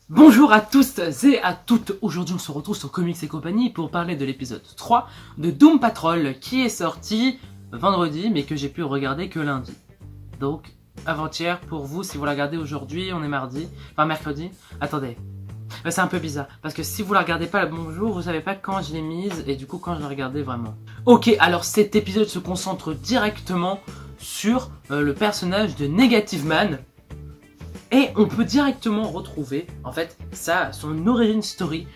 Bonjour à tous et à toutes, aujourd'hui on se retrouve sur Comics et compagnie pour parler de l'épisode 3 de Doom Patrol qui est sorti vendredi mais que j'ai pu regarder que lundi. Donc avant-hier pour vous, si vous la regardez aujourd'hui, on est mardi, enfin mercredi, attendez, c'est un peu bizarre parce que si vous la regardez pas le bon jour, vous savez pas quand je l'ai mise et du coup quand je la regardais vraiment. Ok, alors cet épisode se concentre directement sur le personnage de Negative Man. Et on peut directement retrouver, en fait, son origin story,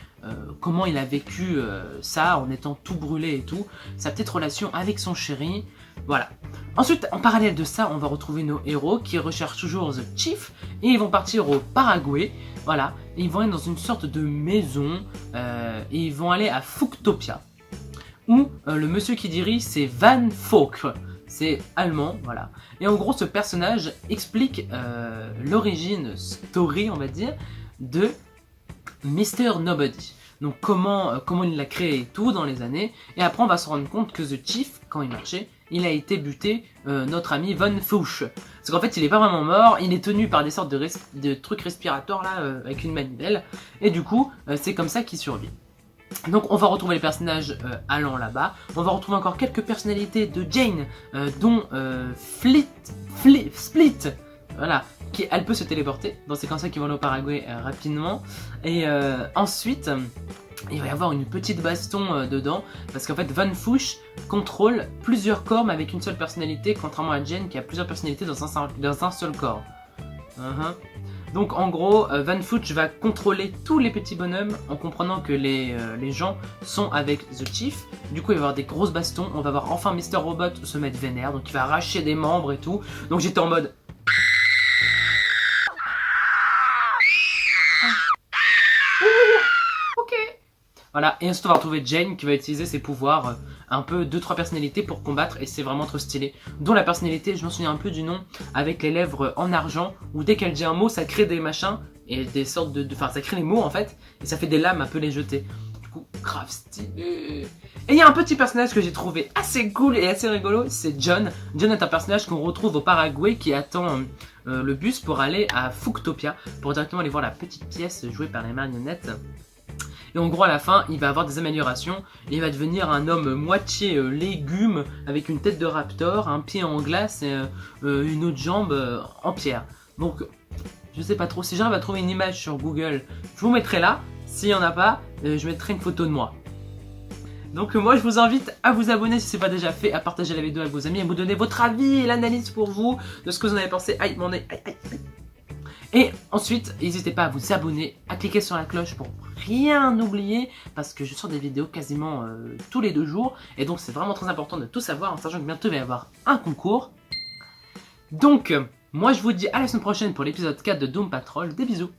comment il a vécu ça en étant tout brûlé et tout, sa petite relation avec son chéri, voilà. Ensuite, en parallèle de ça, on va retrouver nos héros qui recherchent toujours The Chief et ils vont partir au Paraguay, voilà. Et ils vont être dans une sorte de maison et ils vont aller à Fuktopia, où le monsieur qui dirige c'est Van Falk. C'est allemand, voilà. Et en gros, ce personnage explique l'origine story, on va dire, de Mr. Nobody. Donc comment il l'a créé et tout dans les années. Et après, on va se rendre compte que The Chief, quand il marchait, il a été buté notre ami Von Fuchs. Parce qu'en fait, il est pas vraiment mort, il est tenu par des sortes de trucs respiratoires là, avec une manivelle. Et du coup, c'est comme ça qu'il survit. Donc on va retrouver les personnages allant là-bas. On va retrouver encore quelques personnalités de Jane, dont Split, voilà, elle peut se téléporter. Donc c'est comme ça qu'ils vont aller au Paraguay rapidement. Et ensuite, il va y avoir une petite baston dedans. Parce qu'en fait, Van Fuchs contrôle plusieurs corps mais avec une seule personnalité. Contrairement à Jane qui a plusieurs personnalités dans un seul corps. Donc en gros, Van Fuchs va contrôler tous les petits bonhommes en comprenant que les gens sont avec The Chief. Du coup il va y avoir des grosses bastons, on va voir enfin Mr. Robot se mettre vénère, donc il va arracher des membres et tout. Donc j'étais en mode... Ok. Voilà, et ensuite on va retrouver Jane qui va utiliser ses pouvoirs, un peu 2-3 personnalités pour combattre et c'est vraiment trop stylé. Dont la personnalité, je m'en souviens un peu du nom, avec les lèvres en argent, où dès qu'elle dit un mot, ça crée des machins, et des sortes enfin ça crée les mots en fait, et ça fait des lames un peu les jeter. Du coup, grave stylé. Et il y a un petit personnage que j'ai trouvé assez cool et assez rigolo, c'est John. John est un personnage qu'on retrouve au Paraguay qui attend le bus pour aller à Fuktopia, pour directement aller voir la petite pièce jouée par les marionnettes. Et en gros à la fin il va avoir des améliorations et il va devenir un homme moitié légume avec une tête de raptor, un pied en glace et une autre jambe en pierre. Donc je sais pas trop, si j'arrive à trouver une image sur Google, je vous mettrai là. S'il n'y en a pas, je mettrai une photo de moi. Donc moi je vous invite à vous abonner si ce n'est pas déjà fait, à partager la vidéo avec vos amis, à vous donner votre avis et l'analyse pour vous de ce que vous en avez pensé. Aïe mon oeil, aïe aïe aïe. Et ensuite, n'hésitez pas à vous abonner, à cliquer sur la cloche pour rien oublier, parce que je sors des vidéos quasiment tous les 2 jours, et donc c'est vraiment très important de tout savoir, en sachant que bientôt il va y avoir un concours. Donc, moi je vous dis à la semaine prochaine pour l'épisode 4 de Doom Patrol, des bisous.